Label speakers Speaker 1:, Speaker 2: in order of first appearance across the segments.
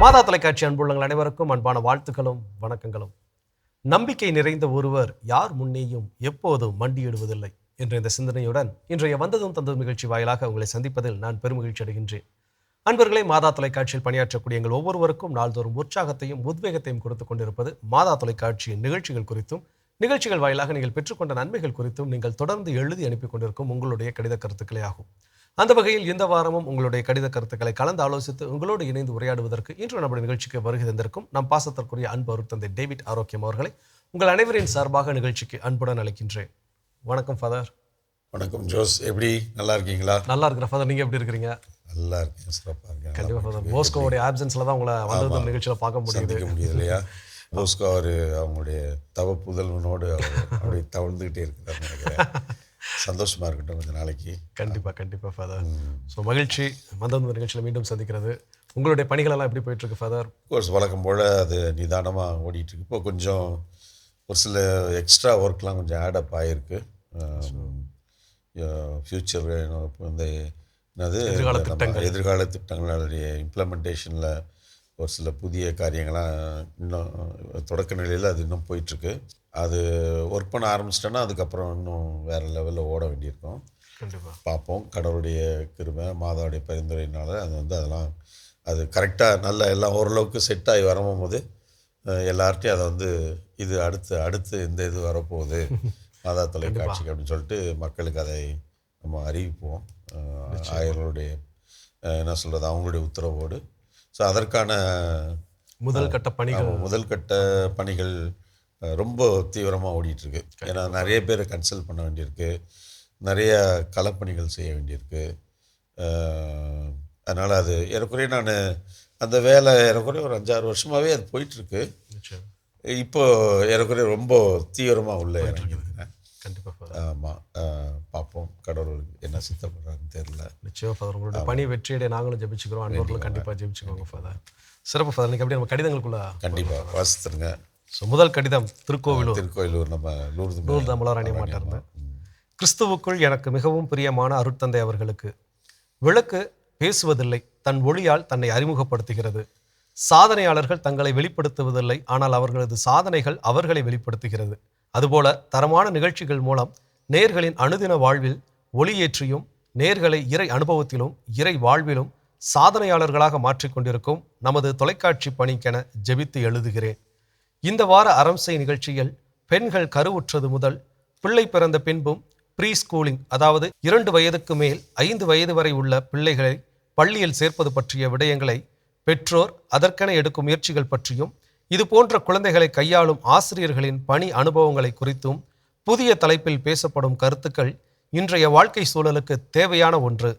Speaker 1: மாதா தொலைக்காட்சி அன்புள்ளங்கள் அனைவருக்கும் அன்பான வாழ்த்துக்களும் வணக்கங்களும். நம்பிக்கை நிறைந்த ஒருவர் யார் முன்னேயும் எப்போதும் மண்டியிடுவதில்லை என்ற இந்த சிந்தனையுடன் இன்றைய வந்ததும் தந்ததும் நிகழ்ச்சி வாயிலாக உங்களை சந்திப்பதில் நான் பெருமகிழ்ச்சி அடைகின்றேன். அன்பர்களே, மாதா தொலைக்காட்சியில் பணியாற்றக்கூடிய எங்கள் ஒவ்வொருவருக்கும் நாள்தோறும் உற்சாகத்தையும் உத்வேகத்தையும் கொடுத்து கொண்டிருப்பது மாதா தொலைக்காட்சியின் நிகழ்ச்சிகள் குறித்தும், நிகழ்ச்சிகள் வாயிலாக நீங்கள் பெற்றுக்கொண்ட நன்மைகள் குறித்தும் நீங்கள் தொடர்ந்து எழுதி அனுப்பி கொண்டிருக்கும் உங்களுடைய கடித கருத்துக்களே ஆகும். அந்த வகையில் இந்த வாரமும் உங்களுடைய கடித கருத்துக்களை கலந்து ஆலோசித்து உங்களோடு இணைந்து உரையாடுவதற்கு இன்று நம்முடைய நிகழ்ச்சிக்கு வருகை தந்திருக்கும் நம் பாசத்திற்குரிய அன்பு அருட்தந்தை டேவிட் ஆரோக்கியம் அவர்களை உங்கள் அனைவரின் சார்பாக நிகழ்ச்சிக்கு அன்புடன் அழைக்கின்றேன். வணக்கம் ஃபாதர்.
Speaker 2: வணக்கம் ஜோஸ், எப்படி நல்லா இருக்கீங்களா?
Speaker 1: நல்லா இருக்கிற ஃபாதர், நீங்கள் எப்படி இருக்கிறீங்க?
Speaker 2: நல்லா இருக்கேன், சிறப்பாக இருக்கேன்.
Speaker 1: கண்டிப்பாக ஃபாதர், போஸ்கோவுடைய ஆப்சன்ஸில் தான் உங்களை வந்தது நிகழ்ச்சியில் பார்க்க முடியுது
Speaker 2: இல்லையா? போஸ்கோ அவர் அவங்களுடைய தவ புதல்வனோடு அப்படி தவழ்ந்துக்கிட்டே இருக்கிறார் நினைக்கிறேன். சந்தோஷமாக இருக்கட்டும் கொஞ்சம் நாளைக்கு.
Speaker 1: கண்டிப்பாக ஃபாதர். ஸோ மகிழ்ச்சி வந்தது நிகழ்ச்சியில் மீண்டும் சந்திக்கிறது. உங்களுடைய பணிகளெல்லாம் எப்படி போயிட்டுருக்கு ஃபாதர்?
Speaker 2: கோர்ஸ் வழக்கம் போல் அது நிதானமாக ஓடிட்டுருக்கு. இப்போ கொஞ்சம் ஒரு சில எக்ஸ்ட்ரா ஒர்க்லாம் கொஞ்சம் ஆடப் ஆகிருக்கு. ஃப்யூச்சர் இந்த என்னது எதிர்கால திட்டங்களுடைய இம்ப்ளிமெண்டேஷனில் ஒரு சில புதிய காரியங்கள்லாம் இன்னும் தொடக்க நிலையில் அது இன்னும் போயிட்டுருக்கு. அது ஒர்க் பண்ண ஆரம்பிச்சிட்டோன்னா அதுக்கப்புறம் இன்னும் வேறு லெவலில் ஓட வேண்டியிருக்கும்.
Speaker 1: கண்டிப்பாக பார்ப்போம்.
Speaker 2: கடவுளுடைய கிருபை, மாதாவுடைய பரிந்துரையினால் அதெல்லாம் அது கரெக்டாக நல்லா எல்லாம் ஓரளவுக்கு செட் ஆகி வரும்போது எல்லார்ட்டையும் அதை இது அடுத்து இந்த இது வரப்போகுது மாதா தொலைக்காட்சிக்கு அப்படின்னு சொல்லிட்டு மக்களுக்கு அதை நம்ம அறிவிப்போம். ஆயர்களுடைய என்ன சொல்கிறது, அவங்களுடைய உத்தரவோடு. ஸோ அதற்கான முதல் கட்ட பணிகள் ரொம்ப தீவிரமாக ஓடிட்டுருக்கு. ஏன்னா நிறைய பேரை கன்சல்ட் பண்ண வேண்டியிருக்கு, நிறைய களப்பணிகள் செய்ய வேண்டியிருக்கு. அதனால் அது ஏறக்குறைய நான் அந்த வேலை ஏறக்குறைய ஒரு 5-6 வருஷமாகவே அது போயிட்டுருக்கு. இப்போது ஏறக்குறைய ரொம்ப தீவிரமாக உள்ள இறங்கியிருக்கிறேன்.
Speaker 1: கண்டிப்பாக.
Speaker 2: ஆமாம், பார்ப்போம் கடவுள் என்ன சித்தப்படுறாருன்னு தெரியல.
Speaker 1: நிச்சயம் ஃபாதர், உங்களுடைய பணி வெற்றியடைய நாங்களும் ஜெபிச்சுக்கிறோம். அன்பர்களும் கண்டிப்பாக ஜெபிச்சுக்கோங்க ஃபாதர். சிறப்பு ஃபாதர். நீங்கள் எப்படி நம்ம கடிதங்களுக்குள்ள
Speaker 2: கண்டிப்பாக வாசித்துருங்க.
Speaker 1: ஸோ முதல் கடிதம்
Speaker 2: திருக்கோவிலூர் நம்ம லூர்து
Speaker 1: மலராணி மாட்டார்ந்த கிறிஸ்துவுக்குள் எனக்கு மிகவும் பிரியமான அருட்தந்தை அவர்களுக்கு. விளக்கு பேசுவதில்லை, தன் ஒளியால் தன்னை அறிமுகப்படுத்துகிறது. சாதனையாளர்கள் தங்களை வெளிப்படுத்துவதில்லை, ஆனால் அவர்களது சாதனைகள் அவர்களை வெளிப்படுத்துகிறது. அதுபோல தரமான நிகழ்ச்சிகள் மூலம் நேயர்களின் அனுதின வாழ்வில் ஒளியேற்றியும் நேயர்களை இறை அனுபவத்திலும் இறை வாழ்விலும் சாதனையாளர்களாக மாற்றிக்கொண்டிருக்கும் நமது தொலைக்காட்சி பணிக்கென ஜெபித்து எழுதுகிறேன். இந்த வார அறம்சை நிகழ்ச்சியில் பெண்கள் கருவுற்றது முதல் பிள்ளை பிறந்த பின்பும் ப்ரீ ஸ்கூலிங், அதாவது 2 வயதுக்கு மேல் 5 வயது வரை உள்ள பிள்ளைகளை பள்ளியில் சேர்ப்பது பற்றிய விடயங்களை, பெற்றோர் அதற்கென எடுக்கும் முயற்சிகள் பற்றியும், இது போன்ற குழந்தைகளை கையாளும் ஆசிரியர்களின் பணி அனுபவங்களை குறித்தும் புதிய தலைப்பில் பேசப்படும் கருத்துக்கள் இன்றைய வாழ்க்கை சூழலுக்கு தேவையான ஒன்று.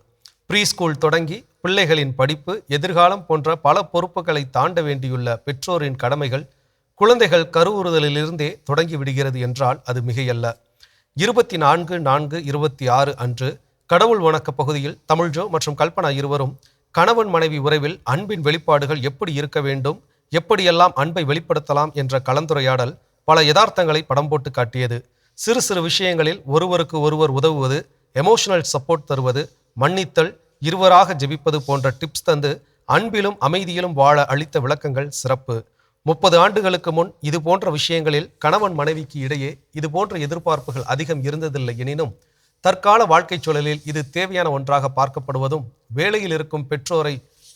Speaker 1: ப்ரீ ஸ்கூல் தொடங்கி பிள்ளைகளின் படிப்பு, எதிர்காலம் போன்ற பல பொறுப்புகளை தாண்ட வேண்டியுள்ள பெற்றோரின் கடமைகள் குழந்தைகள் கருவுறுதலிலிருந்தே தொடங்கி விடுகிறது என்றால் அது மிகையல்ல. 24/4/26 அன்று கடவுள் வணக்க பகுதியில் தமிழ்ஜோ மற்றும் கல்பனா இருவரும் கணவன் மனைவி உறவில் அன்பின் வெளிப்பாடுகள் எப்படி இருக்க வேண்டும், எப்படியெல்லாம் அன்பை வெளிப்படுத்தலாம் என்ற கலந்துரையாடல் பல யதார்த்தங்களை படம் போட்டு காட்டியது. சிறு சிறு விஷயங்களில் ஒருவருக்கு ஒருவர் உதவுவது, எமோஷனல் சப்போர்ட் தருவது, மன்னித்தல், இருவராக ஜெபிப்பது போன்ற டிப்ஸ் தந்து அன்பிலும் அமைதியிலும் வாழ அளித்த விளக்கங்கள் சிறப்பு. 30 ஆண்டுகளுக்கு முன் இது போன்ற விஷயங்களில் கணவன் மனைவிக்கு இடையே இது போன்ற எதிர்பார்ப்புகள் அதிகம் இருந்ததில்லை. எனினும் தற்கால வாழ்க்கை சூழலில் இது தேவையான ஒன்றாக பார்க்கப்படுவதும், வேலையில் இருக்கும்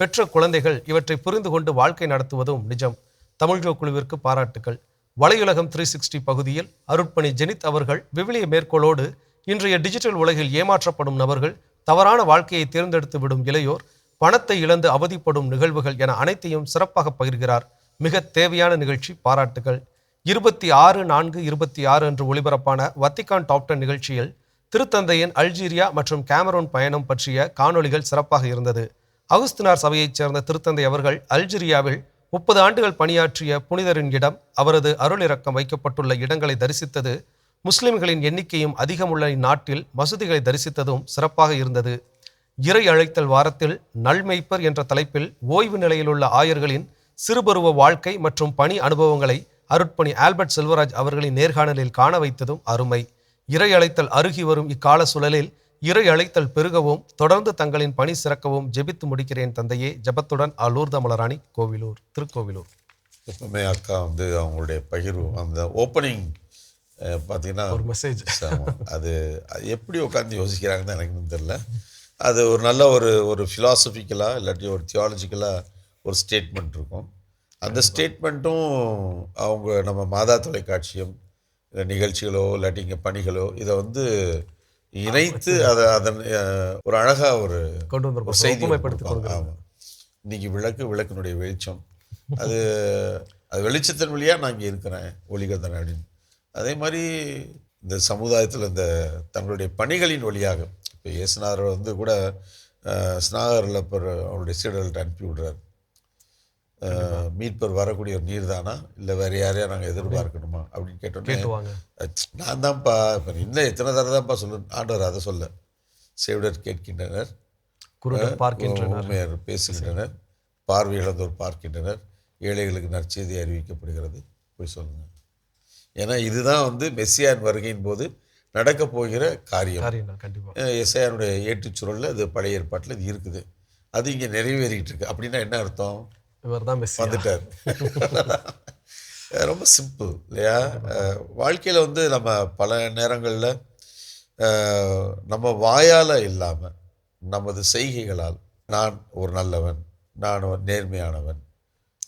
Speaker 1: பெற்ற குழந்தைகள் இவற்றை புரிந்து கொண்டு வாழ்க்கை நடத்துவதும் நிஜம். தமிழ்ஜோ குழுவிற்கு பாராட்டுக்கள். வலையுலகம் 360 பகுதியில் அருட்பணி ஜெனித் அவர்கள் விவிலிய மேற்கோளோடு இன்றைய டிஜிட்டல் உலகில் ஏமாற்றப்படும் நபர்கள், தவறான வாழ்க்கையை தேர்ந்தெடுத்து விடும் இளையோர், பணத்தை இழந்து அவதிப்படும் நிகழ்வுகள் என அனைத்தையும் சிறப்பாக பகிர்கிறார். மிக தேவையான நிகழ்ச்சி, பாராட்டுகள். 26/4/26 அன்று ஒளிபரப்பான வத்திக்கான் டாப் 10 நிகழ்ச்சியில் திருத்தந்தையின் அல்ஜீரியா மற்றும் கேமரூன் பயணம் பற்றிய காணொளிகள் சிறப்பாக இருந்தது. அகுஸ்தினார் சபையைச் சேர்ந்த திருத்தந்தை அவர்கள் அல்ஜீரியாவில் 30 ஆண்டுகள் பணியாற்றிய புனிதரின் இடம், அவரது அருளிறக்கம் வைக்கப்பட்டுள்ள இடங்களை தரிசித்தது, முஸ்லிம்களின் எண்ணிக்கையும் அதிகமுள்ள இந்நாட்டில் மசூதிகளை தரிசித்ததும் சிறப்பாக இருந்தது. இறை அழைத்தல் வாரத்தில் நல்மெய்ப்பர் என்ற தலைப்பில் ஓய்வு நிலையிலுள்ள ஆயர்களின் சிறுபருவ வாழ்க்கை மற்றும் பணி அனுபவங்களை அருட்பணி ஆல்பர்ட் செல்வராஜ் அவர்களின் நேர்காணலில் காண வைத்ததும் அருமை. இறை அழைத்தல் அருகி வரும் இக்கால சூழலில் இறை அழைத்தல் பெருகவும் தொடர்ந்து தங்களின் பணி சிறக்கவும் ஜெபித்து முடிக்கிறேன் தந்தையே. ஜெபத்துடன் லூர்த மலராணி, கோவிலூர், திருக்கோவிலூர்.
Speaker 2: எப்பவுமே அக்கா வந்து அவங்களுடைய பகிர்வு அந்த ஓப்பனிங் பார்த்தீங்கன்னா
Speaker 1: ஒரு மெசேஜ்.
Speaker 2: அது எப்படி உட்காந்து யோசிக்கிறாங்கன்னு எனக்கு இன்னும் தெரியல. அது ஒரு நல்ல ஒரு ஃபிலாசபிக்கலாக இல்லாட்டி ஒரு தியாலஜிக்கலாக ஒரு ஸ்டேட்மெண்ட் இருக்கும். அந்த ஸ்டேட்மெண்ட்டும் அவங்க நம்ம மாதா தொலைக்காட்சியும் நிகழ்ச்சிகளோ இல்லாட்டி இங்கே பணிகளோ இதை வந்து இணைத்து அதை அதன் ஒரு அழகாக ஒரு
Speaker 1: கொண்டு வந்து
Speaker 2: செய்தி
Speaker 1: ஒப்புமைப்படுத்தி
Speaker 2: கொடுப்பாங்க. ஆமாம், இன்னைக்கு விளக்கினுடைய வெளிச்சம் அது வெளிச்சத்தின் வழியாக நான் இங்கே இருக்கிறேன் ஒளிகதன் அப்படின்னு. அதே மாதிரி இந்த சமுதாயத்தில் இந்த தங்களுடைய பணிகளின் வழியாக இப்போ இயேசுநாதர் வந்து கூட ஸ்நாகரில் அவருடைய சீடர்கள்ட்ட அனுப்பி விடுறார். மீட்பர் வரக்கூடிய ஒரு நீர் தானா இல்லை வேறு யாரையா நாங்கள் எதிர்பார்க்கணுமா அப்படின்னு கேட்டோன்னே, நான் தான்ப்பா இப்போ இன்னும் எத்தனை தடவை தான்ப்பா சொல்லு ஆண்டவர் அதை சொல்ல. சேவிடர் கேட்கின்றனர், ஊமையர் பேசுகின்றனர், பார்வை இழந்தோர் பார்க்கின்றனர், ஏழைகளுக்கு நற்செய்தி அறிவிக்கப்படுகிறது, போய் சொல்லுங்க. ஏன்னா இதுதான் வந்து மெஸ்ஸியான் வருகையின் போது நடக்க போகிற காரியம். எஸ்ஐயானுடைய ஏற்றுச்சூழலில் அது பழைய ஏற்பாட்டில் இது இருக்குது, அது இங்கே நிறைவேறிக்கிட்டு இருக்கு. அப்படின்னா என்ன அர்த்தம்? வந்துட்டார். ரொம்ப சிம்பிள் இல்லையா? வாழ்க்கையில் வந்து நம்ம பல நேரங்களில் நம்ம வாயால் இல்லாமல் நமது செய்கைகளால் நான் ஒரு நல்லவன், நான் நேர்மையானவன்,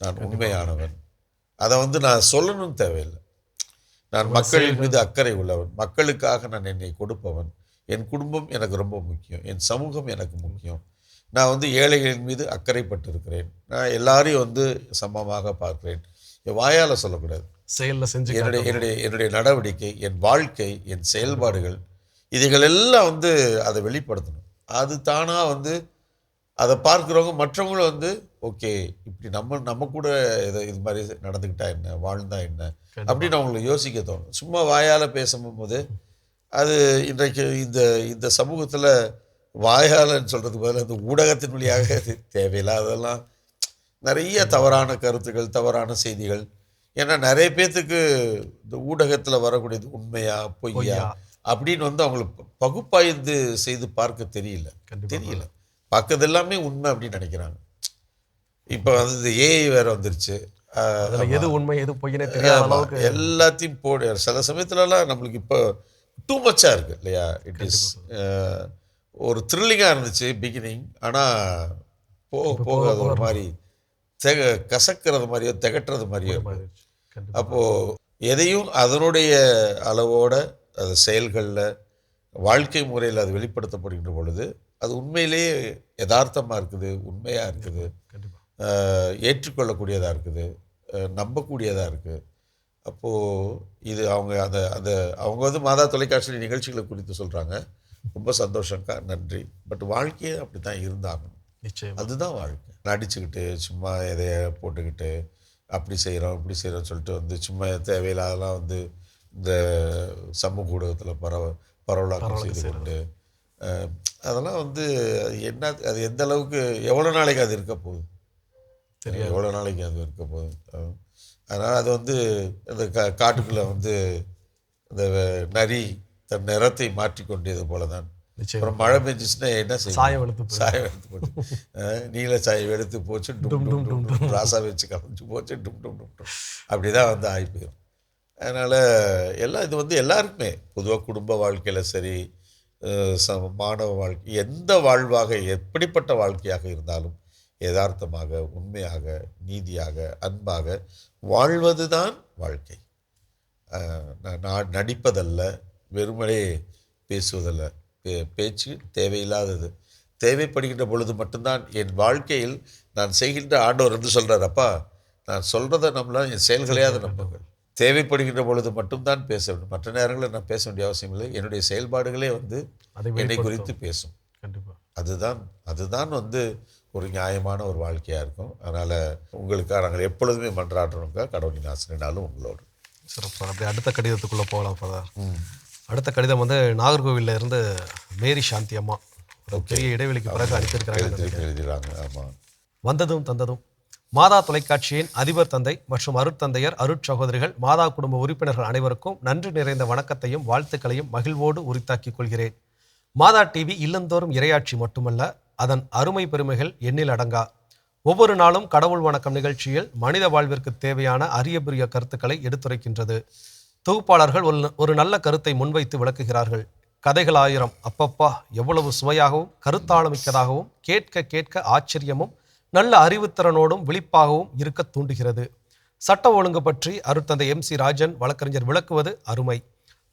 Speaker 2: நான் உண்மையானவன், அதை வந்து நான் சொல்லணும்னு தேவையில்லை. நான் மக்களின் மீது அக்கறை உள்ளவன், மக்களுக்காக நான் என்னை கொடுப்பவன், என் குடும்பம் எனக்கு ரொம்ப முக்கியம், என் சமூகம் எனக்கு முக்கியம், நான் வந்து ஏழைகளின் மீது அக்கறைப்பட்டிருக்கிறேன், நான் எல்லாரையும் வந்து சமமாக பார்க்கிறேன். என் வாயால் சொல்லக்கூடாது,
Speaker 1: செயலில் செஞ்சு
Speaker 2: என்னுடைய நடவடிக்கை, என் வாழ்க்கை, என் செயல்பாடுகள் இதுகள் எல்லாம் வந்து அதை வெளிப்படுத்தணும். அது தானாக வந்து அதை பார்க்குறவங்க மற்றவங்களும் வந்து ஓகே இப்படி நம்ம கூட இது மாதிரி நடந்துக்கிட்டா என்ன, வாழ்ந்தா என்ன அப்படின்னு அவங்களுக்கு யோசிக்க தோணும். சும்மா வாயால் பேசும்போது அது இன்றைக்கு இந்த சமூகத்தில் வாயாலன்னு சொல்கிறதுக்கு பதிலாக இந்த ஊடகத்தின் வழியாக தேவையில்லாதெல்லாம் நிறைய தவறான கருத்துக்கள், தவறான செய்திகள். ஏன்னா நிறைய பேர்த்துக்கு இந்த ஊடகத்தில் வரக்கூடியது உண்மையா பொய்யா அப்படின்னு வந்து அவங்களுக்கு பகுப்பாய்ந்து செய்து பார்க்க தெரியல. பார்க்கறது எல்லாமே உண்மை அப்படின்னு நினைக்கிறாங்க. இப்போ வந்து இந்த ஏஐ வேற வந்துருச்சு,
Speaker 1: எது உண்மை எது பொய்னே தெரியாத அளவுக்கு
Speaker 2: எல்லாத்தையும் போடு. சில சமயத்துலலாம் நம்மளுக்கு இப்போ டூ மச்சாக இருக்குது இல்லையா? இட் இஸ் ஒரு த்ரில்லிங்காக இருந்துச்சு பிகினிங், ஆனால் போக அது ஒரு மாதிரி கசக்கிறது மாதிரியோ திகட்டுறது மாதிரியோ இருக்குது. அப்போது எதையும் அதனுடைய அளவோட அது செயல்களில் வாழ்க்கை முறையில் அது வெளிப்படுத்தப்படுகின்ற பொழுது அது உண்மையிலேயே யதார்த்தமாக இருக்குது, உண்மையாக இருக்குது, ஏற்றுக்கொள்ளக்கூடியதாக இருக்குது, நம்பக்கூடியதாக இருக்குது. அப்போது இது அவங்க வந்து மாதா தொலைக்காட்சி நிகழ்ச்சிகளை குறித்து சொல்கிறாங்க. ரொம்ப சந்தோஷம்க்கா, நன்றி. பட் வாழ்க்கையே அப்படி தான் இருந்தாகணும்.
Speaker 1: நிச்சயம்
Speaker 2: அதுதான் வாழ்க்கை. நடிச்சுக்கிட்டு சும்மா எதைய போட்டுக்கிட்டு அப்படி செய்கிறோம் இப்படி செய்கிறோம்னு சொல்லிட்டு வந்து சும்மா தேவையில்லாதெல்லாம் வந்து இந்த சமூக ஊடகத்தில் பரவலாக்கம் செய்து கொண்டு அதெல்லாம் வந்து என்ன, அது எந்த அளவுக்கு எவ்வளோ நாளைக்கு அது இருக்க போகுது, எவ்வளோ நாளைக்கு அது இருக்க போகுது. அதனால் அது வந்து இந்த காட்டுக்குள்ளே வந்து இந்த நரி தன் நிறத்தை மாற்றிக்கொண்டது போல தான். அப்புறம் மழை பெஞ்சிச்சுன்னா என்ன செய்யும்? சாயம் எடுத்து போச்சு, நீல சாயம் எடுத்து போச்சு, டும் டும் டும் டும், ராசா வச்சு கலைஞ்சு போச்சு, டும் டும் டும் டும், அப்படி தான் வந்து ஆகி போயிடும். அதனால் எல்லாம் இது வந்து எல்லாருக்குமே பொதுவாக குடும்ப வாழ்க்கையில் சரி, மாணவ வாழ்க்கை, எந்த வாழ்வாக எப்படிப்பட்ட வாழ்க்கையாக இருந்தாலும் யதார்த்தமாக, உண்மையாக, நீதியாக, அன்பாக வாழ்வது தான் வாழ்க்கை. நடிப்பதல்ல, வெறுமனே பேசுவதல்ல. பேச்சு தேவையில்லாதது. தேவைப்படுகின்ற பொழுது மட்டும்தான் என் வாழ்க்கையில் நான் செய்கின்ற ஆண்டவர் என்று சொல்கிறார், அப்பா நான் சொல்கிறத நம்மளால் என் செயல்களையாத நம்புங்கள். தேவைப்படுகின்ற பொழுது மட்டும்தான் பேச வேண்டும், மற்ற நேரங்களில் நான் பேச வேண்டிய அவசியம் இல்லை. என்னுடைய செயல்பாடுகளே வந்து என்னை குறித்து பேசும். அதுதான் வந்து ஒரு நியாயமான ஒரு வாழ்க்கையாக இருக்கும். அதனால் உங்களுக்காக நாங்கள் எப்பொழுதுமே மன்றாடுறோங்க. கடவுளின் ஆசிரியனாலும் உங்களோடு.
Speaker 1: சிறப்பு. அப்படி அடுத்த கடிதத்துக்குள்ளே போகலாம் ஃபாதர். அடுத்த கடிதம் வந்து நாகர்கோவிலில் இருந்து மேரி சாந்தி அம்மா ஒரு பெரிய இடைவெளிக்கு பிறகு
Speaker 2: அனுப்பியிருக்கிறாங்க. ஆமாம்.
Speaker 1: வந்ததும் தந்ததும் மாதா தொலைக்காட்சியின் அதிபர் தந்தை மற்றும் அருட்தந்தையர், அருட்சகோதரிகள், மாதா குடும்ப உறுப்பினர்கள் அனைவருக்கும் நன்றி நிறைந்த வணக்கத்தையும் வாழ்த்துக்களையும் மகிழ்வோடு உரித்தாக்கிக் கொள்கிறேன். மாதா டிவி இல்லந்தோறும் இறையாட்சி மட்டுமல்ல, அதன் அருமை பெருமைகள் எண்ணில் அடங்கா. ஒவ்வொரு நாளும் கடவுள் வணக்கம் நிகழ்ச்சியில் மனித வாழ்விற்கு தேவையான அரிய பெரிய கருத்துக்களை எடுத்துரைக்கின்றது. தொகுப்பாளர்கள் ஒரு நல்ல கருத்தை முன்வைத்து விளக்குகிறார்கள். கதைகள் ஆயிரம், அப்பப்பா எவ்வளவு சுவையாகவும் கருத்தாளமிக்கதாகவும், கேட்க கேட்க ஆச்சரியமும் நல்ல அறிவுத்திறனோடும் விழிப்பாகவும் இருக்க தூண்டுகிறது. சட்ட ஒழுங்கு பற்றி அருட்தந்தை MC ராஜன் வழக்கறிஞர் விளக்குவது அருமை.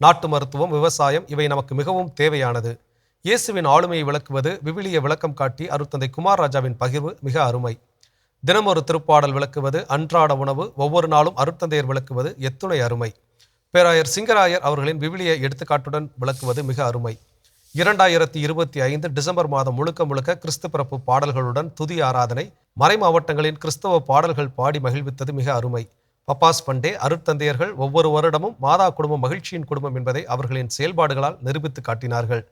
Speaker 1: நாட்டு மருத்துவம், விவசாயம் இவை நமக்கு மிகவும் தேவையானது. இயேசுவின் ஆளுமையை விளக்குவது விவிலிய விளக்கம் காட்டி அருட்தந்தை குமார் ராஜாவின் பகிர்வு மிக அருமை. தினம் ஒரு திருப்பாடல் விளக்குவது, அன்றாட உணவு, ஒவ்வொரு நாளும் அருட்தந்தையர் விளக்குவது எத்துணை அருமை. பேராயர் சிங்கராயர் அவர்களின் விவிலிய எடுத்துக்காட்டுடன் விளக்குவது மிக அருமை. 2025 டிசம்பர் மாதம் முழுக்க முழுக்க கிறிஸ்து பிறப்பு பாடல்களுடன் துதி ஆராதனை, மறை மாவட்டங்களின் கிறிஸ்தவ பாடல்கள் பாடி மகிழ்வித்தது மிக அருமை. பப்பாஸ் பண்டே அருட்தந்தையர்கள் ஒவ்வொரு வருடமும் மாதா குடும்பம் மகிழ்ச்சியின் குடும்பம் என்பதை அவர்களின் செயல்பாடுகளால் நிரூபித்து காட்டினார்கள்.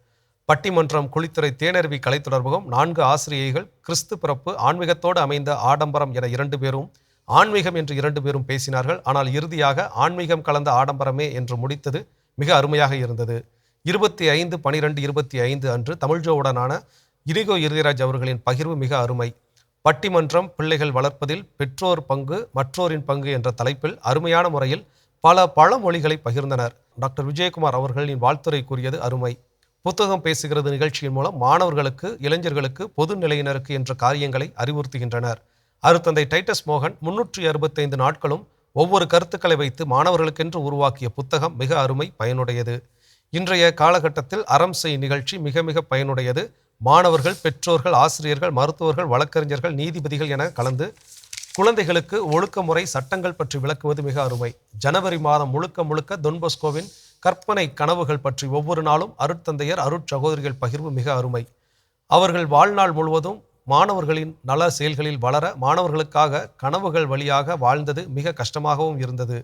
Speaker 1: பட்டிமன்றம், குளித்துறை, தேனருவி கலை தொடர்பகம் 4 ஆசிரியைகள், கிறிஸ்து பிறப்பு, ஆன்மீகத்தோடு அமைந்த ஆடம்பரம் என 2 பேரும், ஆன்மீகம் என்று 2 பேரும் பேசினார்கள். ஆனால் இறுதியாக ஆன்மீகம் கலந்த ஆடம்பரமே என்று முடித்தது மிக அருமையாக இருந்தது. 25/12/25 அன்று தமிழ்ஜோவுடனான இனிகோ இறுதிராஜ் அவர்களின் பகிர்வு மிக அருமை. பட்டிமன்றம், பிள்ளைகள் வளர்ப்பதில் பெற்றோர் பங்கு, மற்றோரின் பங்கு என்ற தலைப்பில் அருமையான முறையில் பல பழமொழிகளை பகிர்ந்தனர். டாக்டர் விஜயகுமார் அவர்களின் வாழ்த்துரை கூறியது அருமை. புத்தகம் பேசுகிறது நிகழ்ச்சியின் மூலம் மாணவர்களுக்கு, இளைஞர்களுக்கு, பொது நிலையினருக்கு என்ற காரியங்களை அறிவுறுத்துகின்றனர். அருட்தந்தை டைட்டஸ் மோகன் 365 நாட்களும் ஒவ்வொரு கருத்துக்களை வைத்து மாணவர்களுக்கென்று உருவாக்கிய புத்தகம் மிக அருமை, பயனுடையது. இன்றைய காலகட்டத்தில் அறம் செய் நிகழ்ச்சி மிக மிக பயனுடையது. மாணவர்கள், பெற்றோர்கள், ஆசிரியர்கள், மருத்துவர்கள், வழக்கறிஞர்கள், நீதிபதிகள் என கலந்து குழந்தைகளுக்கு ஒழுக்கமுறை, சட்டங்கள் பற்றி விளக்குவது மிக அருமை. ஜனவரி மாதம் முழுக்க முழுக்க தொன்பொஸ்கோவின் கற்பனை கனவுகள் பற்றி ஒவ்வொரு நாளும் அருட்தந்தையர், அருட்சகோதரிகள் பகிர்வு மிக அருமை. அவர்கள் வாழ்நாள் முழுவதும் மாணவர்களின் நல செயல்களில் வளர மாணவர்களுக்காக கனவுகள் வழியாக வாழ்ந்தது மிக கஷ்டமாகவும் இருந்தது.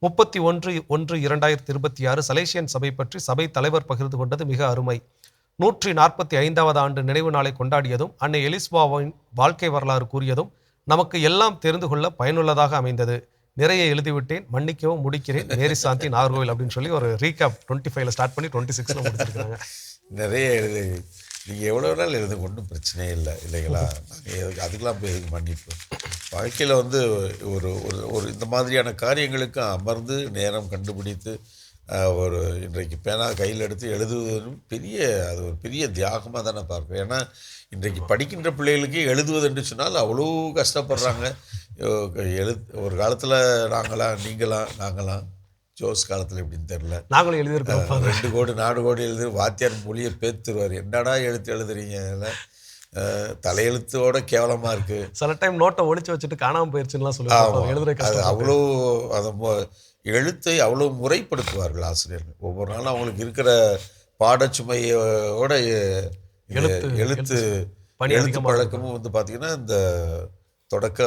Speaker 1: 31/1/2026 சலேசியன் சபை பற்றி சபை தலைவர் பகிர்ந்து கொண்டது மிக அருமை. 145வது ஆண்டு நினைவு நாளை கொண்டாடியதும் அன்னை எலிஸ்பாவின் வாழ்க்கை வரலாறு கூறியதும் நமக்கு எல்லாம் தெரிந்து கொள்ள பயனுள்ளதாக அமைந்தது. நிறைய எழுதிவிட்டேன், மன்னிக்கவும், முடிக்கிறேன். மேரி சாந்தி, நாகர்கோவில் அப்படின்னு சொல்லி ஒரு ரீகேப் 25ல ஸ்டார்ட் பண்ணி 26ல முடிச்சிருக்காங்க.
Speaker 2: நிறைய எழுது, நீங்கள் எவ்வளோ நாள் எழுத ஒன்றும் பிரச்சனையே இல்லை இல்லைங்களா? நாங்கள் அதுக்கெல்லாம் போய் மன்னிப்பு. வாழ்க்கையில் வந்து ஒரு ஒரு ஒரு இந்த மாதிரியான காரியங்களுக்கு அமர்ந்து நேரம் கண்டுபிடித்து ஒரு இன்றைக்கு பேனா கையில் எடுத்து எழுதுவதும் அது ஒரு பெரிய தியாகமாக தான் நான் பார்க்குறேன். ஏன்னா இன்றைக்கு படிக்கின்ற பிள்ளைகளுக்கே எழுதுவது என்று சொன்னால் அவ்வளோ கஷ்டப்படுறாங்க. ஒரு காலத்தில் நாங்களாம் ஜோஸ் காலத்தில் எப்படின்னு தெரில,
Speaker 1: நாங்களும் எழுதியிருக்கோம்.
Speaker 2: 2 கோடி 4 கோடி எழுதி வாத்தியார் மொழியை பேத்துருவார். என்னடா எழுதுறீங்க, தலையெழுத்தோட கேவலமாக இருக்குது.
Speaker 1: சில டைம் நோட்டை ஒழிச்சு வச்சுட்டு காணாமல் போயிடுச்சுன்னா சொல்லுவாங்க.
Speaker 2: அது அவ்வளோ எழுத்தை அவ்வளோ முறைப்படுத்துவார்கள் ஆசிரியர்கள். ஒவ்வொரு நாளும் அவங்களுக்கு இருக்கிற பாடச்சுமையோட எழுத்து பழக்கமும் வந்து பார்த்திங்கன்னா இந்த தொடக்க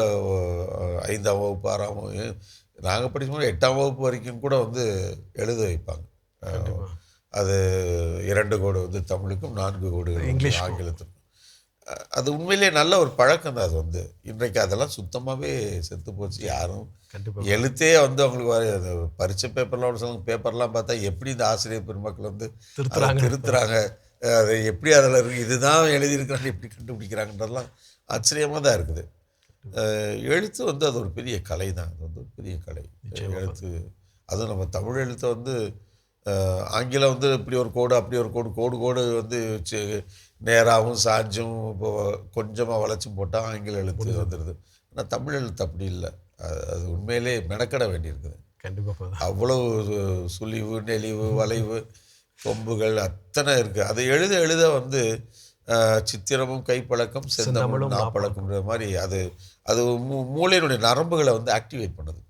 Speaker 2: 5ஆம் வகுப்பு 6ஆம் வகுப்பு, நாங்கள் படிக்கும்போது 8ஆம் வகுப்பு வரைக்கும் கூட வந்து எழுத வைப்பாங்க. அது 2 கோடு வந்து தமிழுக்கும் 4 கோடு இங்கிலீஷ் ஆங்கிலத்துக்கும். அது உண்மையிலே நல்ல ஒரு பழக்கம் தான். அது வந்து இன்றைக்கு அதெல்லாம் சுத்தமாகவே செத்து போச்சு. யாரும் எழுத்தே வந்து அவங்களுக்கு பரீட்சை பேப்பர்லாம் பார்த்தா எப்படி இந்த ஆசிரியர் பெருமக்கள் வந்து திருத்துறாங்க, அது எப்படி அதில் இருக்குது, இதுதான் எழுதியிருக்கிறாங்க, எப்படி கண்டுபிடிக்கிறாங்கன்றதெல்லாம் ஆச்சரியமாக தான் இருக்குது. எழுத்து வந்து அது ஒரு பெரிய கலை தான். அது வந்து ஒரு பெரிய கலை எழுத்து. அதுவும் நம்ம தமிழ் எழுத்தை வந்து ஆங்கிலம் வந்து இப்படி ஒரு கோடு அப்படி ஒரு கோடு வந்து நேராகவும் சாஞ்சும் இப்போ கொஞ்சமாக வளைச்சும் போட்டால் ஆங்கில எழுத்து வந்துடுது. ஆனால் தமிழ் எழுத்து அப்படி இல்லை. அது உண்மையிலே மெனக்கட வேண்டியிருக்குது.
Speaker 1: கண்டிப்பாக
Speaker 2: அவ்வளவு சுழிவு, நெளிவு, வளைவு, கொம்புகள் அத்தனை இருக்குது. அது எழுத வந்து சித்திரமும் கைப்பழக்கம், செந்தமிழும் நாப்பழக்கம்ன்ற மாதிரி அது மூளையினுடைய நரம்புகளை வந்து ஆக்டிவேட் பண்ணுது.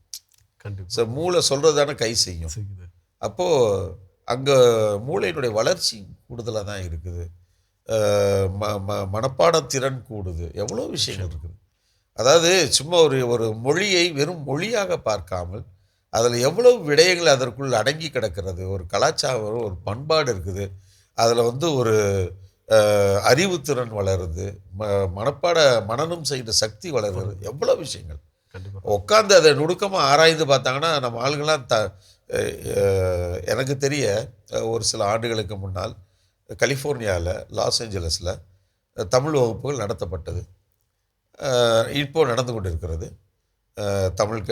Speaker 2: ஸோ மூளை சொல்கிறதான கை செய்யும். அப்போது அங்கே மூளையினுடைய வளர்ச்சி கூடுதலாக தான் இருக்குது. மனப்பாடத்திறன் கூடுது. எவ்வளோ விஷயங்கள் இருக்குது. அதாவது சும்மா ஒரு மொழியை வெறும் மொழியாக பார்க்காமல் அதில் எவ்வளவு விடயங்கள் அதற்குள் அடங்கி கிடக்கிறது. ஒரு கலாச்சாரம், ஒரு பண்பாடு இருக்குது. அதில் வந்து ஒரு அறிவுத்திறன் வளருது, மனனம் செய்கிற சக்தி வளருது. எவ்வளோ விஷயங்கள் உட்காந்து அதை நுணுக்கமாக ஆராய்ந்து பார்த்தாங்கன்னா நம்ம ஆளுங்கள்லாம் எனக்கு தெரிய ஒரு சில ஆண்டுகளுக்கு முன்னால் கலிஃபோர்னியாவில் லாஸ் ஏஞ்சலஸில் தமிழ் வகுப்புகள் நடத்தப்பட்டது. இப்போ நடந்து கொண்டிருக்கிறது. தமிழ்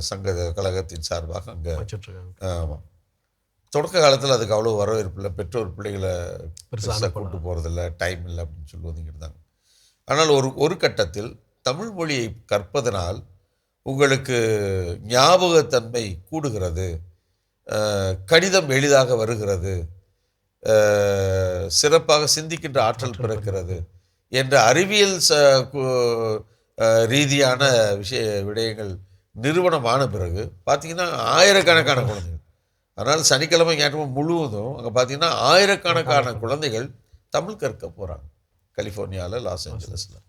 Speaker 2: சங்க கழகத்தின் சார்பாக அங்கே. ஆமாம். தொடக்க காலத்தில் அதுக்கு அவ்வளோ வரவேற்பு இல்லை. பெற்றோர் பிள்ளைகளை பெருசாக கொண்டு போகிறதில்ல, டைம் இல்லை அப்படின்னு சொல்லுவதுங்க இருந்தாங்க. ஆனால் ஒரு கட்டத்தில் தமிழ் மொழியை கற்பதனால் உங்களுக்கு ஞாபகத்தன்மை கூடுகிறது, கடிதம் எளிதாக வருகிறது, சிறப்பாக சிந்திக்கின்ற ஆற்றல் பிறக்கிறது என்ற அறிவியல் ரீதியான விடயங்கள் நிறுவனமான பிறகு பார்த்திங்கன்னா ஆயிரக்கணக்கான குழந்தைகள். அதனால் சனிக்கிழமை ஞாயிற்றுக்கிழமை முழுவதும் அங்கே பார்த்திங்கன்னா ஆயிரக்கணக்கான குழந்தைகள் தமிழ் கற்க போகிறாங்க கலிஃபோர்னியாவில், லாஸ் ஏஞ்சலஸில்.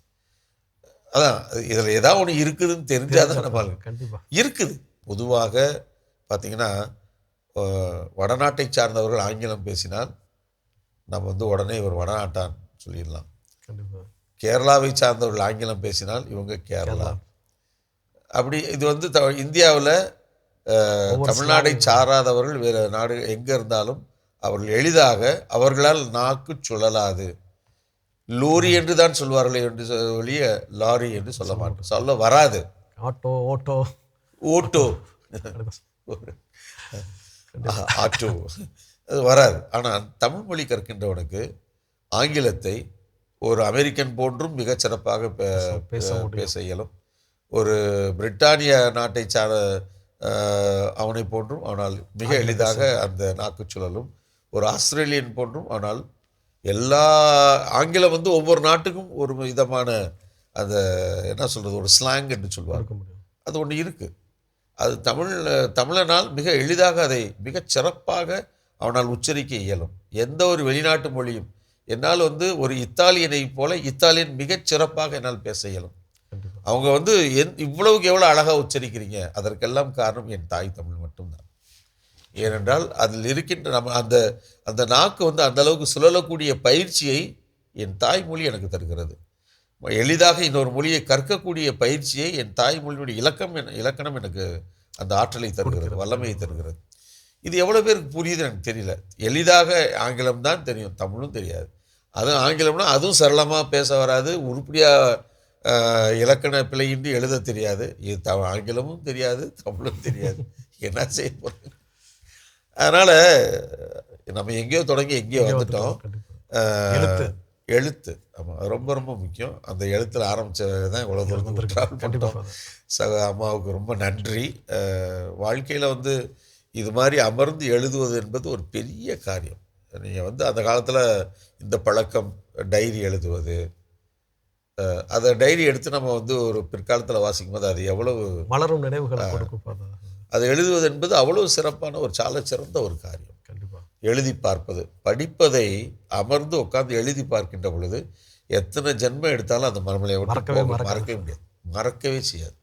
Speaker 2: அதான் இதில் ஏதாவது ஒன்று இருக்குதுன்னு தெரிஞ்சால் தான் நம்ம
Speaker 1: கண்டிப்பாக இருக்குது.
Speaker 2: பொதுவாக பார்த்திங்கன்னா வடநாட்டை சார்ந்தவர்கள் ஆங்கிலம் பேசினால் நம்ம உடனே இவர் வடநாட்டான் சொல்லிடலாம். கேரளாவை சார்ந்தவர்கள் ஆங்கிலம் பேசினால் இவங்க கேரளா. அப்படி இது இந்தியாவில் தமிழ்நாடை சாராதவர்கள் வேறு நாடு எங்கே இருந்தாலும் அவர்கள் எளிதாக அவர்களால் நாக்கு சுழலாது. லோரி என்று தான் சொல்வார்கள் என்று சொல்லிய லாரி என்று சொல்ல மாட்டோம், சொல்ல வராது.
Speaker 1: ஆட்டோ ஓட்டோ
Speaker 2: ஓட்டோ ஆட்டோ அது வராது. ஆனால் தமிழ் மொழி கற்கின்றவனுக்கு ஆங்கிலத்தை ஒரு அமெரிக்கன் போன்றும் மிகச்சிறப்பாக பேச இயலும். ஒரு பிரிட்டானிய நாட்டை சார அவனை போன்றும் அவனால் மிக எளிதாக அந்த நாக்குச்சுழலும். ஒரு ஆஸ்திரேலியன் போன்றும் ஆனால் எல்லா ஆங்கிலம் ஒவ்வொரு நாட்டுக்கும் ஒரு விதமான அந்த என்ன சொல்கிறது, ஒரு ஸ்லாங் என்று சொல்வார், அது ஒன்று இருக்குது. அது தமிழனால் மிக எளிதாக அதை மிகச் சிறப்பாக அவனால் உச்சரிக்க இயலும். எந்த ஒரு வெளிநாட்டு மொழியும் என்னால் ஒரு இத்தாலியனை போல இத்தாலியன் மிகச் சிறப்பாக என்னால் பேச இயலும். அவங்க இவ்வளவுக்கு எவ்வளோ அழகாக உச்சரிக்கிறீங்க, அதற்கெல்லாம் காரணம் என் தாய் தமிழ் மட்டும்தான். ஏனென்றால் அதில் இருக்கின்ற நம்ம அந்த நாக்கு அந்த அளவுக்கு சுழலக்கூடிய பயிற்சியை என் தாய்மொழி எனக்கு தருகிறது. எளிதாக இன்னொரு மொழியை கற்கக்கூடிய பயிற்சியை என் தாய்மொழியுடைய இலக்கணம் எனக்கு அந்த ஆற்றலை தருகிறது, வல்லமையை தருகிறது. இது எவ்வளோ பேருக்கு புரியுது எனக்கு தெரியல. எளிதாக ஆங்கிலம் தான் தெரியும், தமிழும் தெரியாது. அதுவும் ஆங்கிலம்னா அதுவும் சரளமாக பேச வராது, உருப்படியாக இலக்கண பிழையின்றி எழுத தெரியாது. இது ஆங்கிலமும் தெரியாது, தமிழும் தெரியாது, என்ன செய்ய போகிறது? அதனால் நம்ம எங்கேயோ தொடங்கி எங்கேயோ வந்துட்டோம். எழுத்து ஆமாம், ரொம்ப ரொம்ப முக்கியம். அந்த எழுத்தில் ஆரம்பித்தது தான் இவ்வளோ தூரம் ட்ராவல் பண்ணிட்டோம். அம்மாவுக்கு ரொம்ப நன்றி. வாழ்க்கையில் இது மாதிரி அமர்ந்து எழுதுவது என்பது ஒரு பெரிய காரியம். நீங்கள் அந்த காலத்தில் இந்த பழக்கம் டைரி எழுதுவது, அதை டைரி எடுத்து நம்ம ஒரு பிற்காலத்தில் வாசிக்கும் போது அது எவ்வளவு
Speaker 1: மலரும் நினைவுகளை கொடுக்கும்.
Speaker 2: அதை எழுதுவது என்பது அவ்வளவு சிறப்பான ஒரு சால சிறந்த ஒரு காரியம்.
Speaker 1: கண்டிப்பாக
Speaker 2: எழுதி பார்ப்பது, படிப்பதை அமர்ந்து உட்கார்ந்து எழுதி பார்க்கின்ற பொழுது எத்தனை ஜென்மம் எடுத்தாலும் அந்த மரமலையை மறக்கவே முடியாது, மறக்கவே செய்யாது.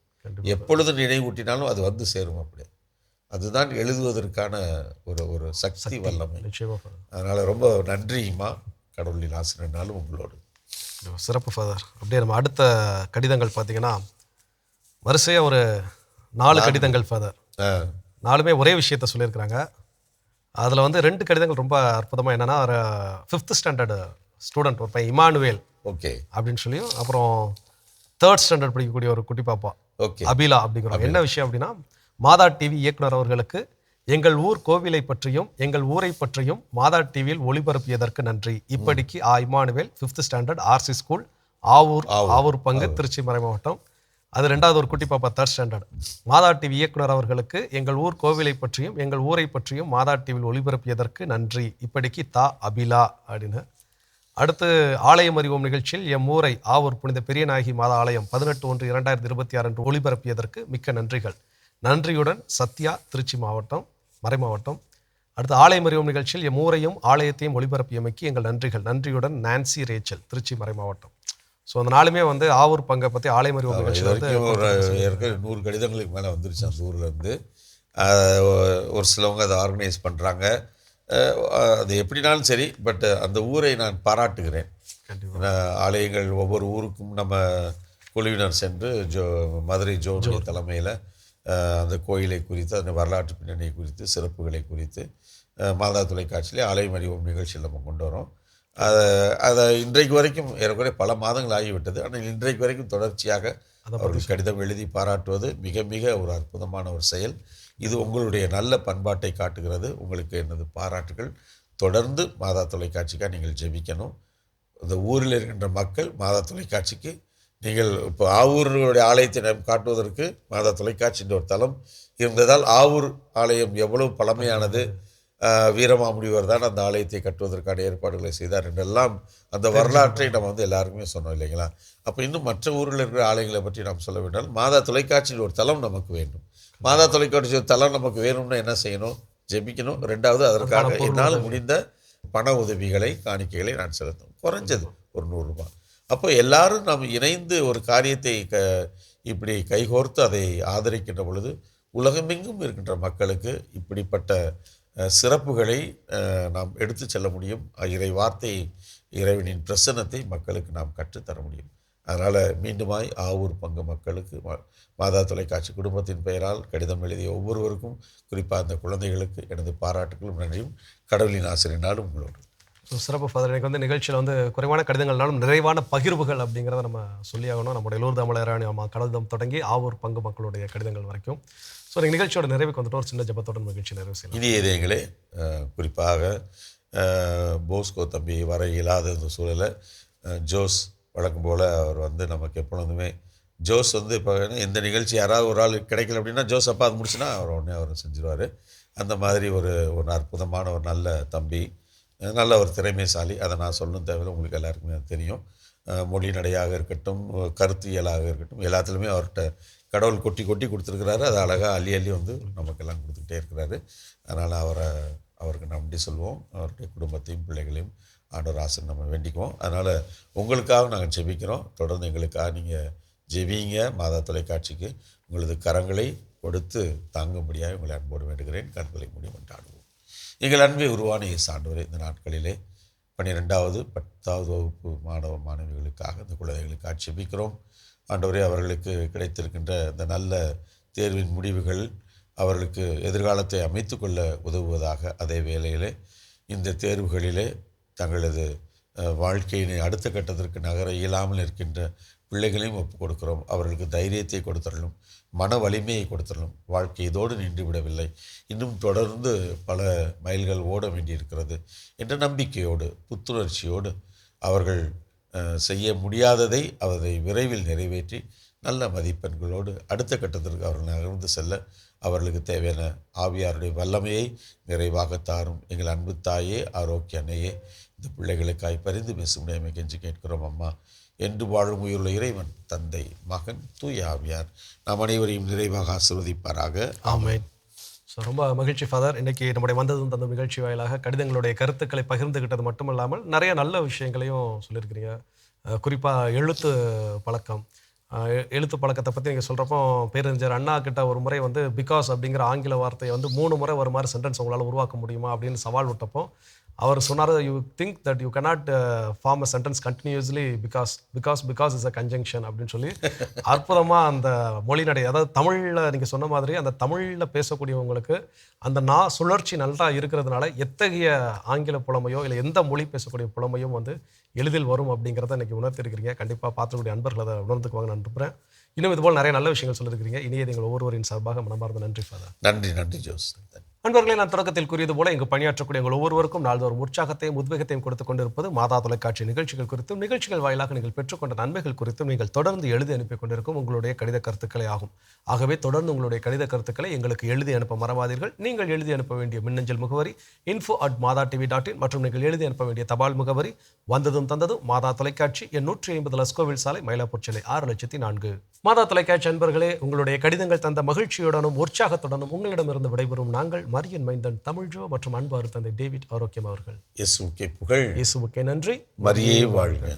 Speaker 2: எப்பொழுது நினைவூட்டினாலும் அது சேரும். அப்படியே அதுதான் எழுதுவதற்கான ஒரு சக்தி, வல்லமை. அதனால் ரொம்ப நன்றிம்மா. கடவுளின் ஆசிரியர்னாலும் உங்களோடு
Speaker 1: சிறப்பு ஃபாதர். அப்படியே நம்ம அடுத்த கடிதங்கள் பார்த்தீங்கன்னா வரிசையாக ஒரு 4 கடிதங்கள் ஃபாதர். 4மே ஒரே விஷயத்த சொல்லியிருக்கிறாங்க. அதில் 2 கடிதங்கள் ரொம்ப அற்புதமாக என்னென்னா, ஒரு 5th ஸ்டாண்டர்டு ஸ்டூடெண்ட் ஒரு பையன் இமானுவேல்
Speaker 2: ஓகே அப்படின்னு
Speaker 1: சொல்லியும், அப்புறம் 3rd ஸ்டாண்டர்ட் படிக்கக்கூடிய ஒரு குட்டி பாப்பா அபிலா அப்படிங்கிறோம். என்ன விஷயம் அப்படின்னா, மாதா டிவி இயக்குனர் அவர்களுக்கு எங்கள் ஊர் கோவிலை பற்றியும் எங்கள் ஊரை பற்றியும் மாதா டிவியில் ஒளிபரப்பியதற்கு நன்றி. இப்படிக்கு Emmanuel 5th standard RC school Avur பங்கு, திருச்சி மறை மாவட்டம். அது 2வது ஒரு குட்டி பாப்பா 3rd ஸ்டாண்டர்ட். மாதா டிவி இயக்குனர் அவர்களுக்கு எங்கள் ஊர் கோவிலை பற்றியும் எங்கள் ஊரை பற்றியும் மாதா டிவியில் ஒளிபரப்பியதற்கு நன்றி. இப்படிக்கு அபிலா அப்படின்னு. அடுத்து ஆலயம் அறிவோம் நிகழ்ச்சியில் எம் ஊரை ஆவூர் புனித பெரியநாயகி மாதா ஆலயம் 18/1/2026 அன்று ஒளிபரப்பியதற்கு மிக்க நன்றிகள். நன்றியுடன் சத்யா, திருச்சி மாவட்டம் மறை மாவட்டம். அடுத்து ஆலயம் அறிவோம் நிகழ்ச்சியில் எம் ஊரையும் ஆலயத்தையும் ஒளிபரப்பியமைக்கு எங்கள் நன்றிகள். நன்றியுடன் நான்சி ரேச்சல், திருச்சி மறை மாவட்டம். ஸோ அந்த 4மே ஆவூர் பங்கை பற்றி ஆலயம் அறிவோம் நிகழ்ச்சியில்
Speaker 2: ஒரு 100 கடிதங்களுக்கு மேலே வந்துருச்சு அந்த ஊர்லேருந்து. ஒரு சிலவங்க அதை ஆர்கனைஸ் பண்ணுறாங்க. அது எப்படினாலும் சரி, பட் அந்த ஊரை நான் பாராட்டுகிறேன். ஆலயங்கள் ஒவ்வொரு ஊருக்கும் நம்ம குழுவினர் சென்று மதுரை ஜோன் தலைமையில் அந்த கோயிலை குறித்து, அந்த வரலாற்று பின்னணியை குறித்து, சிறப்புகளை குறித்து மாதா தொலைக்காட்சியிலே ஆலயம் அறிவோம் நிகழ்ச்சியில் நம்ம கொண்டு வரோம். அதை இன்றைக்கு வரைக்கும் ஏறக்குறைய பல மாதங்கள் ஆகிவிட்டது. ஆனால் இன்றைக்கு வரைக்கும் தொடர்ச்சியாக அவர்கள் கடிதம் எழுதி பாராட்டுவது மிக மிக ஒரு அற்புதமான ஒரு செயல். இது உங்களுடைய நல்ல பண்பாட்டை காட்டுகிறது. உங்களுக்கு எனது பாராட்டுகள். தொடர்ந்து மாதா தொலைக்காட்சிக்காக நீங்கள் ஜெபிக்கணும். இந்த ஊரில் இருக்கின்ற மக்கள் மாதா தொலைக்காட்சிக்கு நீங்கள் இப்போ ஆவூருடைய ஆலயத்தை காட்டுவதற்கு மாதா தொலைக்காட்சின்ற ஒரு தளம் இருந்ததால் ஆவூர் ஆலயம் எவ்வளவு பழமையானது, வீரமாமுனிவர் தான் அந்த ஆலயத்தை கட்டுவதற்கான ஏற்பாடுகளை செய்தார் என்றெல்லாம் அந்த வரலாற்றை நம்ம எல்லாருக்குமே சொன்னோம் இல்லைங்களா? அப்போ இன்னும் மற்ற ஊரில் இருக்கிற ஆலயங்களை பற்றி நாம் சொல்ல வேண்டாம். மாதா தொலைக்காட்சியில் ஒரு தளம் நமக்கு வேண்டும். மாதா தொலைக்காட்சி ஒரு தளம் நமக்கு வேணும்னா என்ன செய்யணும்? ஜெபிக்கணும். ரெண்டாவது, அதற்காக என்னால் முடிந்த பண உதவிகளை, காணிக்கைகளை நான் செலுத்தணும். குறைஞ்சது ஒரு 100 ரூபாய். அப்போ எல்லாரும் நாம் இணைந்து ஒரு காரியத்தை இப்படி கைகோர்த்து அதை ஆதரிக்கின்ற பொழுது உலகமெங்கும் இருக்கின்ற மக்களுக்கு இப்படிப்பட்ட சிறப்புகளை நாம் எடுத்து செல்ல முடியும். இறை வார்த்தை, இறைவனின் பிரசன்னத்தை மக்களுக்கு நாம் கற்றுத்தர முடியும். அதனால் மீண்டுமாய் ஆவூர் பங்கு மக்களுக்கு மாதா தொலைக்காட்சி குடும்பத்தின் பெயரால் கடிதம் எழுதிய ஒவ்வொருவருக்கும், குறிப்பாக அந்த குழந்தைகளுக்கு எனது பாராட்டுகளும் நன்றியும். கடவுளின் ஆசிரியனாலும் உங்களோடு.
Speaker 1: சிறப்பு ஃபாதர். எனக்கு நிகழ்ச்சியில் குறைவான கடிதங்கள்னாலும் நிறைவான பகிர்வுகள் அப்படிங்கிறத நம்ம சொல்லி ஆகணும். நம்முடைய லூர்து அமலராணி அம்மா கடிதம் தொடங்கி ஆவூர் பங்கு மக்களுடைய கடிதங்கள் வரைக்கும். ஸோ நீங்கள் நிகழ்ச்சியோட நிறைவுக்கு வந்துட்டு ஒரு சின்ன ஜெபத்துடன் மகிழ்ச்சி நிறைவு செய்யலாம்.
Speaker 2: இனிய இதயங்களே, குறிப்பாக போஸ்கோ தம்பி வர இயலாத இந்த சூழலை ஜோஸ் வழக்கம் போல் அவர் நமக்கு எப்பொழுதுமே ஜோஸ் இப்போ எந்த நிகழ்ச்சி யாராவது ஒரு ஆள் கிடைக்கல அப்படின்னா ஜோஸ் அப்பா அது முடிச்சுன்னா அவர் செஞ்சுருவார். அந்த மாதிரி ஒரு அற்புதமான ஒரு நல்ல தம்பி, நல்ல ஒரு திறமைசாலி. அதை நான் சொல்லணும் தேவையில்லை, உங்களுக்கு எல்லாருக்குமே அது தெரியும். மொழி நடையாக இருக்கட்டும், கருத்தியலாக இருக்கட்டும், எல்லாத்துலேயுமே அவர்கிட்ட கடவுள் கொட்டி கொட்டி கொடுத்துருக்கிறாரு. அதை அழகாக அள்ளி அள்ளி நமக்கெல்லாம் கொடுத்துக்கிட்டே இருக்கிறாரு. அதனால் அவருக்கு நன்றி சொல்வோம். அவருடைய குடும்பத்தையும் பிள்ளைகளையும் ஆண்டவர் ஆசீர்வாதம் நம்ம வேண்டிக்குவோம். அதனால் உங்களுக்காக நாங்கள் ஜெபிக்கிறோம். தொடர்ந்து எங்களுக்காக நீங்கள் ஜெபிங்க. மாதா தொலைக்காட்சிக்கு உங்களது கரங்களை கொடுத்து தாங்கும்படியாக உங்களை அன்போடு வேண்டுகிறேன். கண்களை மூடி கொண்டாடுவோம். எங்கள் அன்பை உருவான இயேசு ஆண்டவரே, இந்த நாட்களிலே 12வது 10வது வகுப்பு மாணவ மாணவிகளுக்காக, இந்த குழந்தைகளுக்காக ஜெபிக்கிறோம். ஆண்டவரே, அவர்களுக்கு கிடைத்திருக்கின்ற இந்த நல்ல தேர்வின் முடிவுகள் அவர்களுக்கு எதிர்காலத்தை அமைத்து கொள்ள உதவுவதாக, அதே வேளையிலே இந்த தேர்வுகளிலே தங்களது வாழ்க்கையினை அடுத்த கட்டத்திற்கு நகர இயலாமல் இருக்கின்ற பிள்ளைகளையும் ஒப்புக் கொடுக்கிறோம். அவர்களுக்கு தைரியத்தை கொடுத்தரலும், மன வலிமையை கொடுத்தரலும். வாழ்க்கை இதோடு நின்று விடவில்லை, இன்னும் தொடர்ந்து பல மைல்கள் ஓட வேண்டியிருக்கிறது என்ற நம்பிக்கையோடு, புத்துணர்ச்சியோடு அவர்கள் செய்ய முடியாததை அதை விரைவில் நிறைவேற்றி நல்ல மதிப்பெண்களோடு அடுத்த கட்டத்திற்கு அவர்கள் நகர்ந்து செல்ல அவர்களுக்கு தேவையான ஆவியாருடைய வல்லமையை நிறைவாக தாரும். எங்கள் அன்பு தாயே, ஆரோக்கிய அன்னையே, இந்த பிள்ளைகளுக்காய் பரிந்து பேசும்படியாக கெஞ்சி கேட்கிறோம். அம்மா, என்று வாழும் உயிருள்ள இறைவன், தந்தை, மகன், தூய ஆவியார் நாம் அனைவரையும் நிறைவாக ஆசீர்வதிப்பாராக.
Speaker 1: ஆமென். ஸோ ரொம்ப மகிழ்ச்சி ஃபாதர். இன்றைக்கி நம்முடைய வந்ததும் தந்த நிகழ்ச்சி வாயிலாக கடிதங்களுடைய கருத்துக்களை பகிர்ந்துக்கிட்டது மட்டும் இல்லாமல் நிறைய நல்ல விஷயங்களையும் சொல்லியிருக்கிறீங்க. குறிப்பாக எழுத்து பழக்கம், எழுத்து பழக்கத்தை பற்றி நீங்கள் சொல்கிறப்போ பேரறிஞர் அண்ணா கிட்ட ஒரு முறை பிகாஸ் அப்படிங்கிற ஆங்கில வார்த்தையை 3 முறை ஒரு மாதிரி சென்டென்ஸ் உங்களால் உருவாக்க முடியுமா அப்படின்னு சவால் விட்டப்போ அவர் சொன்னார், you think that you cannot form a sentence continuously because is a conjunction அப்படின்னு சொல்லி அற்புதமாக அந்த மொழி நடை, அதாவது தமிழில் நீங்கள் சொன்ன மாதிரி அந்த தமிழில் பேசக்கூடியவங்களுக்கு அந்த சுழற்சி நல்லா இருக்கிறதுனால எத்தகைய ஆங்கில புலமையோ இல்லை எந்த மொழி பேசக்கூடிய புலமையும் எளிதில் வரும் அப்படிங்கிறத இன்றைக்கி உணர்த்திருக்கிறீங்க. கண்டிப்பாக பார்த்துக்கூடிய அன்பர்கள் அதை உணர்ந்துக்குவாங்க நான் நம்புகிறேன். இன்னும் இதுபோல் நிறைய நல்ல விஷயங்கள் சொல்லியிருக்கிறீங்க. இனிய எங்கள் ஒவ்வொருவரின் சார்பாக மனமார்ந்த நன்றி ஃபாதர்.
Speaker 2: நன்றி ஜோஸ்.
Speaker 1: அன்பர்களே, நான் தொடக்கத்தில் கூறியது போல இங்கு பணியாற்றக்கூடிய எங்கள் ஒவ்வொருவருக்கும் நாள்தோறும் உற்சாகத்தையும் உத்வேகத்தையும் கொடுத்துக் கொண்டிருப்பது மாதா தொலைக்காட்சி நிகழ்ச்சிகள் குறித்தும், நிகழ்ச்சிகள் வாயிலாக நீங்கள் பெற்றுக்கொண்ட நன்மைகள் குறித்தும் நீங்கள் தொடர்ந்து எழுதி அனுப்பி கொண்டிருக்கும் உங்களுடைய கடித கருத்துக்களே ஆகும். ஆகவே தொடர்ந்து உங்களுடைய கடித கருத்துக்களை எங்களுக்கு எழுதி அனுப்ப மறவாதீர்கள். நீங்கள் எழுதி அனுப்ப வேண்டிய மின்னஞ்சல் முகவரி info@madatv.in மற்றும் நீங்கள் எழுதி அனுப்ப வேண்டிய தபால் முகவரி வந்ததும் தந்ததும் மாதா தொலைக்காட்சி, எண் 150 லஸ்கோவில் சாலை, மயிலாப்பூர், சென்னை 6004. மாதா தொலைக்காட்சி அன்பர்களே, உங்களுடைய கடிதங்கள் தந்த மகிழ்ச்சியுடனும் உற்சாகத்துடனும் உங்களிடமிருந்து விடைபெறும் நாங்கள் மரியன் மைந்தன் தமிழ்ஜோ மற்றும் அன்பு தந்தை டேவிட் ஆரோக்கியம் அவர்கள்.
Speaker 2: இயேசுவுக்கே புகழ்,
Speaker 1: இயேசுவுக்கே நன்றி,
Speaker 2: மரியே வாழ்க.